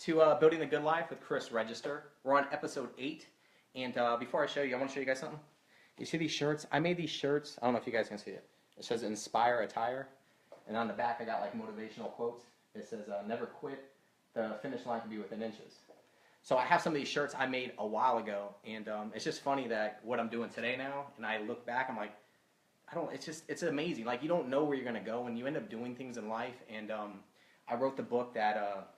to Building the Good Life with Chris Register. We're on episode 8, and before I show you, I want to show you guys something. You see these shirts? I made these shirts. I don't know if you guys can see it. It says Inspire Attire, and on the back I got like motivational quotes. It says, never quit. The finish line can be within inches. So I have some of these shirts I made a while ago, and it's just funny that what I'm doing today now, and I look back, I'm like, it's amazing. Like, you don't know where you're going to go, and you end up doing things in life, and I wrote the book that,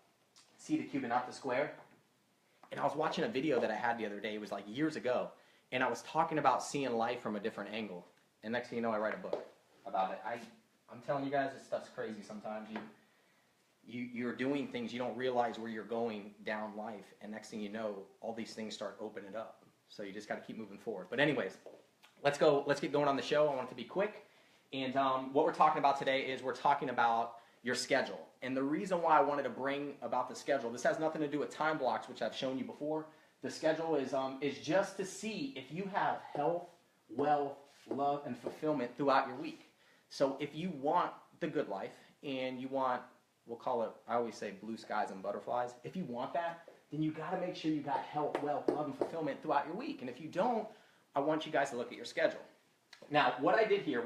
See the Cube and Not the Square, and I was watching a video that I had the other day. It was like years ago, and I was talking about seeing life from a different angle, and next thing you know, I write a book about it. I'm telling you guys, this stuff's crazy sometimes. You're doing things, you don't realize where you're going down life, and next thing you know, all these things start opening up. So you just got to keep moving forward. But anyways, let's get going on the show. I want it to be quick. And what we're talking about today is we're talking about your schedule. And the reason why I wanted to bring about the schedule, this has nothing to do with time blocks, which I've shown you before. The schedule is just to see if you have health, wealth, love, and fulfillment throughout your week. So if you want the good life and you want, we'll call it, I always say blue skies and butterflies. If you want that, then you got to make sure you got health, wealth, love, and fulfillment throughout your week. And if you don't, I want you guys to look at your schedule. Now, what I did here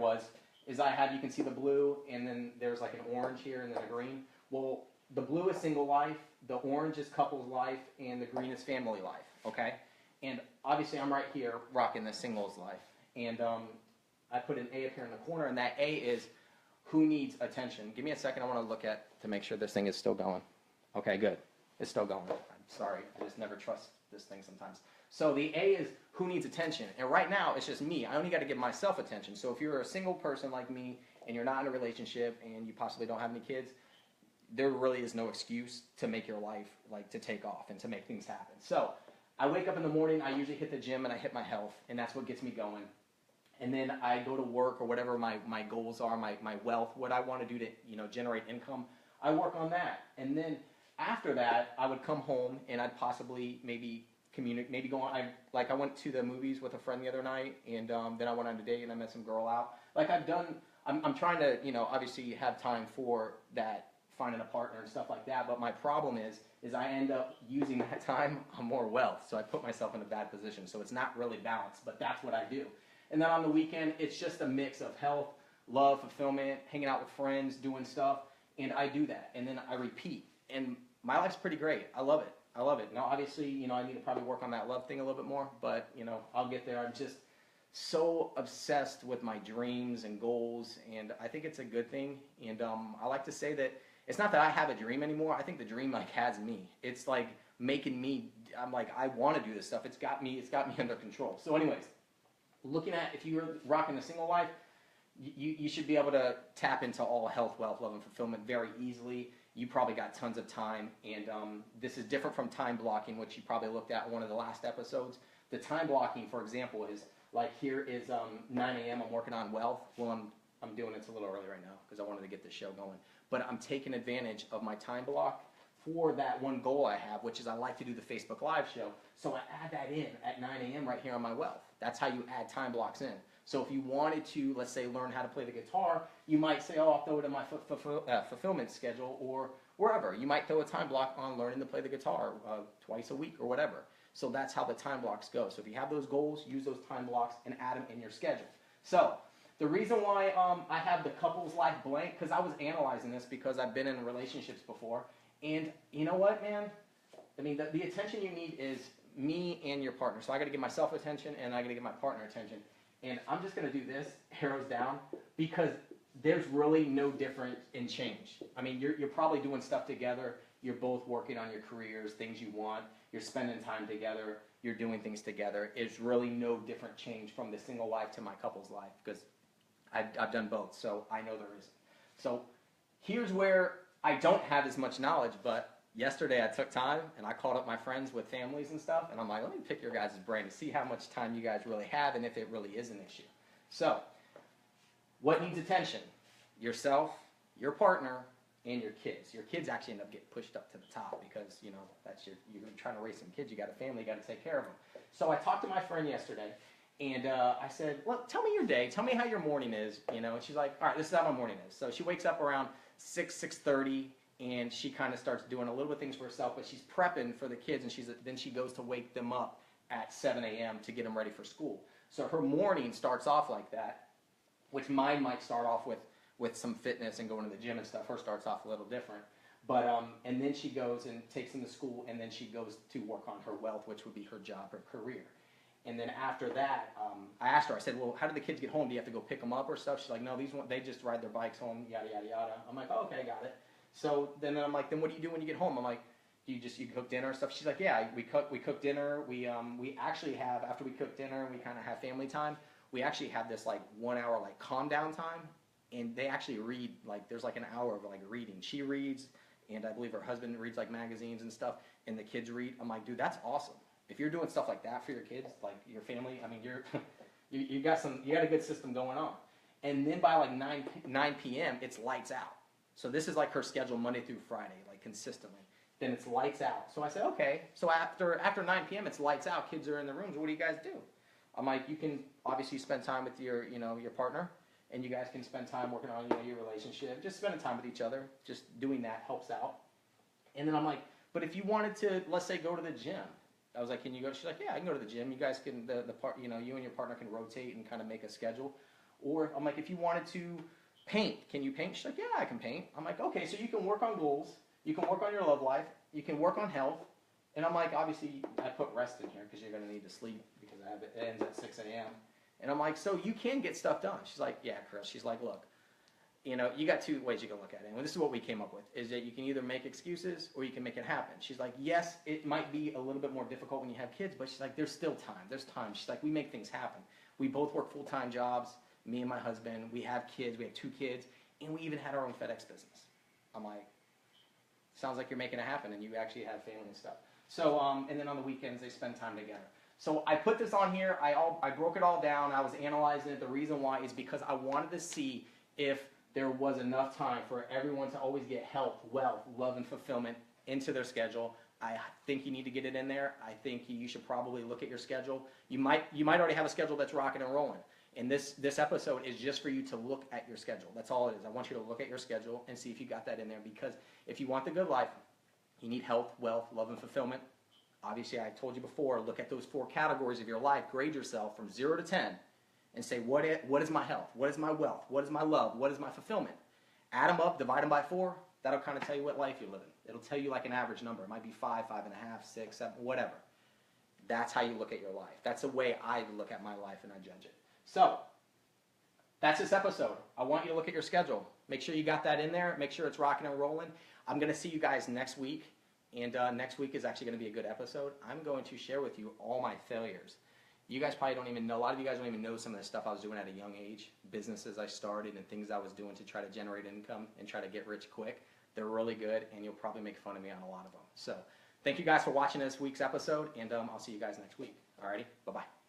is I had, you can see the blue, and then there's like an orange here, and then a green. Well, the blue is single life, the orange is couples life, and the green is family life, okay? And obviously I'm right here rocking the singles life. And I put an A up here in the corner, and that A is who needs attention. Give me a second, I want to look at, to make sure this thing is still going. Okay, good. It's still going. I'm sorry, I just never trust this thing sometimes. So the A is who needs attention. And right now, it's just me. I only got to give myself attention. So if you're a single person like me, and you're not in a relationship, and you possibly don't have any kids, there really is no excuse to make your life, like, to take off and to make things happen. So I wake up in the morning, I usually hit the gym, and I hit my health, and that's what gets me going. And then I go to work, or whatever my goals are, my wealth, what I want to do to, generate income, I work on that. And then after that, I would come home, and I'd possibly maybe go on. I went to the movies with a friend the other night, and then I went on a date and I met some girl out. Like I'm trying to, obviously have time for that, finding a partner and stuff like that. But my problem is I end up using that time on more wealth. So I put myself in a bad position. So it's not really balanced, but that's what I do. And then on the weekend, it's just a mix of health, love, fulfillment, hanging out with friends, doing stuff. And I do that. And then I repeat. And my life's pretty great. I love it. I love it. Now, obviously, I need to probably work on that love thing a little bit more, but, I'll get there. I'm just so obsessed with my dreams and goals, and I think it's a good thing. And I like to say that it's not that I have a dream anymore. I think the dream, has me. It's, making me, I'm like, I want to do this stuff. It's got me under control. So anyways, looking at, if you're rocking a single life, you should be able to tap into all health, wealth, love, and fulfillment very easily. You probably got tons of time, and this is different from time blocking, which you probably looked at in one of the last episodes. The time blocking, for example, is like here is 9 a.m. I'm working on wealth. Well, I'm doing it a little early right now because I wanted to get this show going. But I'm taking advantage of my time block for that one goal I have, which is I like to do the Facebook Live show. So I add that in at 9 a.m. right here on my wealth. That's how you add time blocks in. So if you wanted to, let's say, learn how to play the guitar, you might say, oh, I'll throw it in my fulfillment schedule or wherever. You might throw a time block on learning to play the guitar twice a week or whatever. So that's how the time blocks go. So if you have those goals, use those time blocks and add them in your schedule. So the reason why I have the couples life blank, because I was analyzing this because I've been in relationships before. And you know what, man? I mean, the attention you need is me and your partner. So I got to give myself attention and I got to give my partner attention. And I'm just going to do this, arrows down, because there's really no difference in change. I mean, you're probably doing stuff together. You're both working on your careers, things you want. You're spending time together. You're doing things together. It's really no different change from the single life to my couple's life because I've done both, so I know there isn't. So here's where I don't have as much knowledge, but yesterday I took time and I called up my friends with families and stuff, and I'm like, let me pick your guys' brain to see how much time you guys really have and if it really is an issue. So, what needs attention? Yourself, your partner, and your kids. Your kids actually end up getting pushed up to the top because, that's you're trying to raise some kids, you got a family, you got to take care of them. So I talked to my friend yesterday, and I said, look, tell me your day, tell me how your morning is, and she's like, all right, this is how my morning is. So she wakes up around 6:30, and she kind of starts doing a little bit of things for herself, but she's prepping for the kids, and then she goes to wake them up at 7 a.m. to get them ready for school. So her morning starts off like that, which mine might start off with some fitness and going to the gym and stuff. Her starts off a little different. But and then she goes and takes them to school, and then she goes to work on her wealth, which would be her job, her career. And then after that, I asked her, I said, well, how do the kids get home? Do you have to go pick them up or stuff? She's like, no, they just ride their bikes home, yada, yada, yada. I'm like, oh, okay, got it. So then I'm like, then what do you do when you get home? I'm like, you cook dinner and stuff? She's like, yeah, we cook dinner. We actually have, after we cook dinner and we kind of have family time, we actually have this like 1 hour like calm down time. And they actually read, like there's like an hour of like reading. She reads, and I believe her husband reads like magazines and stuff, and the kids read. I'm like, dude, that's awesome. If you're doing stuff like that for your kids, like your family, I mean, you got a good system going on. And then by like 9 p.m., it's lights out. So this is like her schedule Monday through Friday, like consistently. Then it's lights out. So I said, okay. So after 9 p.m., it's lights out. Kids are in the rooms. What do you guys do? I'm like, you can obviously spend time with your partner, and you guys can spend time working on your relationship. Just spending time with each other. Just doing that helps out. And then I'm like, but if you wanted to, let's say, go to the gym. I was like, can you go? She's like, yeah, I can go to the gym. You guys can, you and your partner can rotate and kind of make a schedule. Or I'm like, if you wanted to paint, can you paint? She's like, yeah, I can paint. I'm like, okay, so you can work on goals. You can work on your love life. You can work on health. And I'm like, obviously, I put rest in here because you're going to need to sleep because it ends at 6 a.m. And I'm like, so you can get stuff done. She's like, yeah, Chris. She's like, look, you got two ways you can look at it. And this is what we came up with, is that you can either make excuses or you can make it happen. She's like, yes, it might be a little bit more difficult when you have kids, but she's like, there's still time. There's time. She's like, we make things happen. We both work full-time jobs, me and my husband. We have kids. We have 2 kids. And we even had our own FedEx business. I'm like, sounds like you're making it happen, and you actually have family and stuff. So, and then on the weekends, they spend time together. So I put this on here. I broke it all down. I was analyzing it. The reason why is because I wanted to see if there was enough time for everyone to always get health, wealth, love, and fulfillment into their schedule. I think you need to get it in there. I think you should probably look at your schedule. You might already have a schedule that's rocking and rolling. And this episode is just for you to look at your schedule. That's all it is. I want you to look at your schedule and see if you got that in there, because if you want the good life, you need health, wealth, love, and fulfillment. Obviously, I told you before, look at those 4 categories of your life. Grade yourself from 0 to 10 and say, what is my health? What is my wealth? What is my love? What is my fulfillment? Add them up, divide them by 4. That'll kind of tell you what life you're living. It'll tell you like an average number. It might be 5, 5.5, 6, 7, whatever. That's how you look at your life. That's the way I look at my life and I judge it. So, that's this episode. I want you to look at your schedule. Make sure you got that in there. Make sure it's rocking and rolling. I'm going to see you guys next week. And next week is actually going to be a good episode. I'm going to share with you all my failures. You guys probably don't even know. A lot of you guys don't even know some of the stuff I was doing at a young age. Businesses I started and things I was doing to try to generate income and try to get rich quick. They're really good, and you'll probably make fun of me on a lot of them. So thank you guys for watching this week's episode, and I'll see you guys next week. Alrighty? Bye-bye.